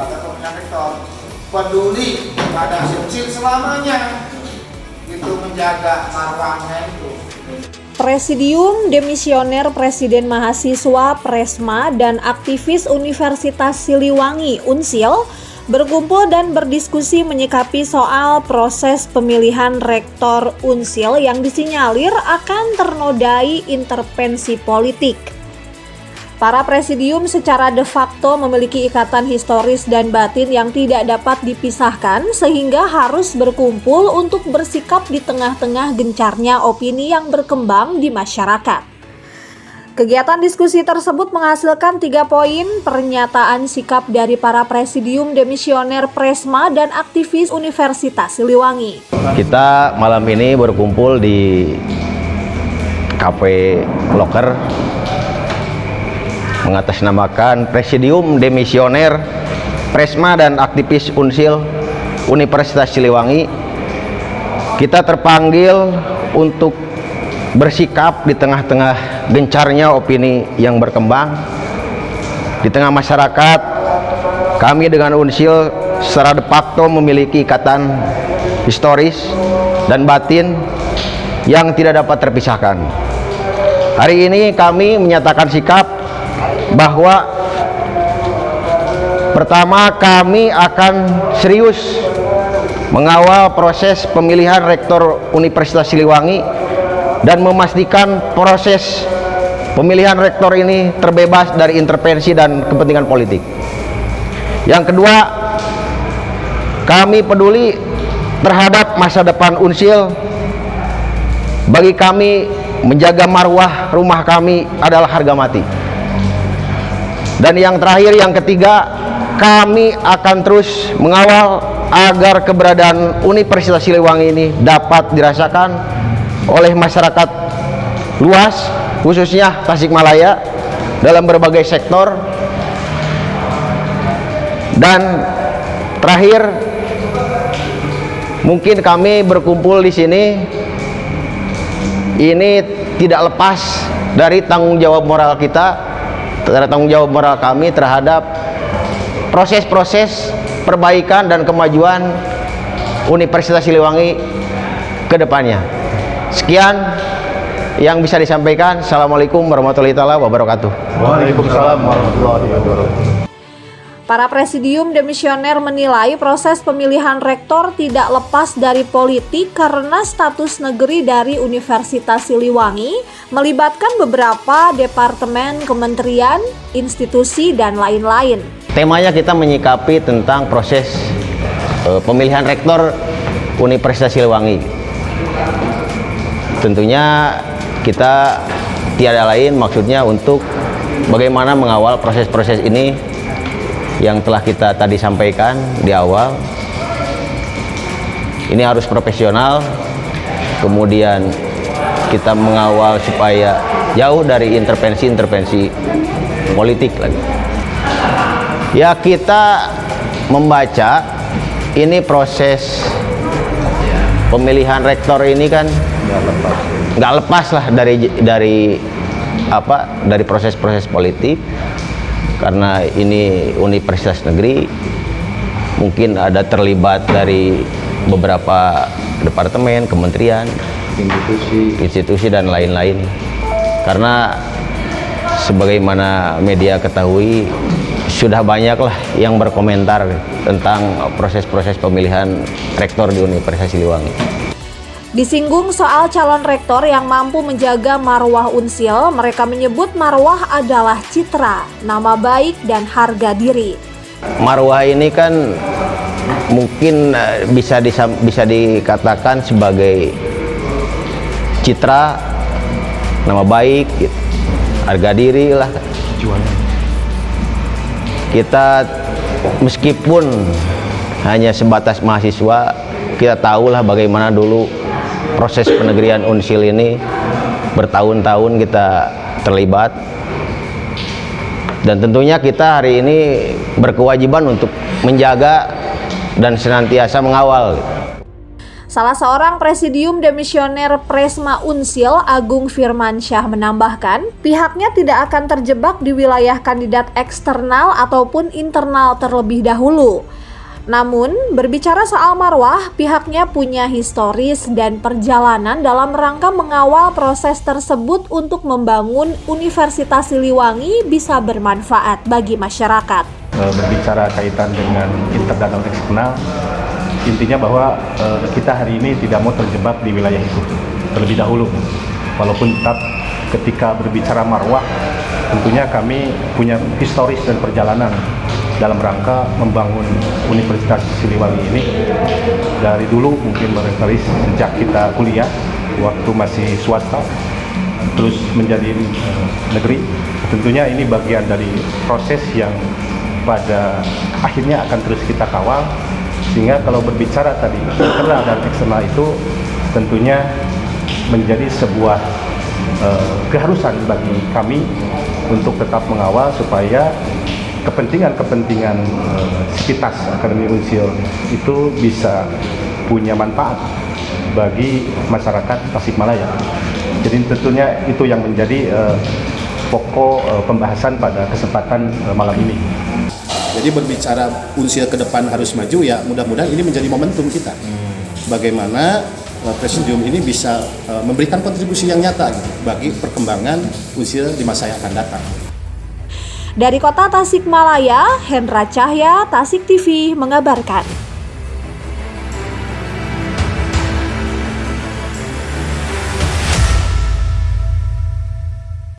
pada pemilihan rektor, peduli pada Unsil selamanya, itu menjaga marwahnya itu. Presidium Demisioner Presiden Mahasiswa Presma dan aktivis Universitas Siliwangi Unsil berkumpul dan berdiskusi menyikapi soal proses pemilihan rektor Unsil yang disinyalir akan ternodai intervensi politik. Para presidium secara de facto memiliki ikatan historis dan batin yang tidak dapat dipisahkan sehingga harus berkumpul untuk bersikap di tengah-tengah gencarnya opini yang berkembang di masyarakat. Kegiatan diskusi tersebut menghasilkan 3 poin pernyataan sikap dari para presidium Demisioner Presma dan aktivis Universitas Siliwangi. Kita malam ini berkumpul di Cafe Locker mengatasnamakan Presidium Demisioner Presma dan aktivis Unsil Universitas Siliwangi. Kita terpanggil untuk bersikap di tengah-tengah gencarnya opini yang berkembang di tengah masyarakat. Kami dengan Unsil secara de facto memiliki ikatan historis dan batin yang tidak dapat terpisahkan. Hari ini kami menyatakan sikap bahwa pertama, kami akan serius mengawal proses pemilihan rektor Universitas Siliwangi dan memastikan proses pemilihan rektor ini terbebas dari intervensi dan kepentingan politik. Yang kedua, kami peduli terhadap masa depan Unsil. Bagi kami, menjaga marwah rumah kami adalah harga mati. Dan yang terakhir, yang ketiga, kami akan terus mengawal agar keberadaan Universitas Siliwangi ini dapat dirasakan oleh masyarakat luas, khususnya Tasikmalaya, dalam berbagai sektor. Dan terakhir, mungkin kami berkumpul di sini ini tidak lepas dari tanggung jawab moral kita, tanggung jawab moral kami terhadap proses-proses perbaikan dan kemajuan Universitas Siliwangi ke depannya. Sekian yang bisa disampaikan. Assalamualaikum warahmatullahi wabarakatuh. Waalaikumsalam warahmatullahi wabarakatuh. Para presidium demisioner menilai proses pemilihan rektor tidak lepas dari politik karena status negeri dari Universitas Siliwangi melibatkan beberapa departemen, kementerian, institusi, dan lain-lain. Temanya kita menyikapi tentang proses pemilihan rektor Universitas Siliwangi. Tentunya kita tiada lain maksudnya untuk bagaimana mengawal proses-proses ini yang telah kita tadi sampaikan di awal. Ini harus profesional, kemudian kita mengawal supaya jauh dari intervensi-intervensi politik lagi. Ya, kita membaca ini proses pemilihan rektor ini kan nggak lepas lah dari proses-proses politik, karena ini universitas negeri, mungkin ada terlibat dari beberapa departemen, kementerian, institusi dan lain-lain. Karena sebagaimana media ketahui, sudah banyaklah yang berkomentar tentang proses-proses pemilihan rektor di Universitas Siliwangi. Disinggung soal calon rektor yang mampu menjaga marwah Unsil, mereka menyebut marwah adalah citra, nama baik, dan harga diri. Marwah ini kan mungkin bisa dikatakan sebagai citra, nama baik, gitu. Harga diri lah. Kita meskipun hanya sebatas mahasiswa, kita tahulah bagaimana dulu proses penegrian Unsil ini, bertahun-tahun kita terlibat, dan tentunya kita hari ini berkewajiban untuk menjaga dan senantiasa mengawal. Salah seorang presidium demisioner Presma Unsil, Agung Firmansyah, menambahkan, pihaknya tidak akan terjebak di wilayah kandidat eksternal ataupun internal terlebih dahulu. Namun, berbicara soal marwah, pihaknya punya historis dan perjalanan dalam rangka mengawal proses tersebut untuk membangun Universitas Siliwangi bisa bermanfaat bagi masyarakat. Berbicara kaitan dengan internal dan eksternal, intinya bahwa kita hari ini tidak mau terjebak di wilayah itu terlebih dahulu. Walaupun tetap ketika berbicara marwah, tentunya kami punya historis dan perjalanan dalam rangka membangun Universitas Siliwangi ini dari dulu, mungkin barangkali sejak kita kuliah waktu masih swasta terus menjadi negeri. Tentunya ini bagian dari proses yang pada akhirnya akan terus kita kawal, sehingga kalau berbicara tadi internal dan eksternal itu tentunya menjadi sebuah keharusan bagi kami untuk tetap mengawal supaya kepentingan sivitas Akademi Unsil itu bisa punya manfaat bagi masyarakat Tasikmalaya. Jadi tentunya itu yang menjadi pokok pembahasan pada kesempatan malam ini. Jadi berbicara Unsil ke depan harus maju, ya mudah-mudahan ini menjadi momentum kita. Bagaimana presidium ini bisa memberikan kontribusi yang nyata gitu, bagi perkembangan Unsil di masa yang akan datang. Dari kota Tasikmalaya, Hendra Cahya, Tasik TV mengabarkan.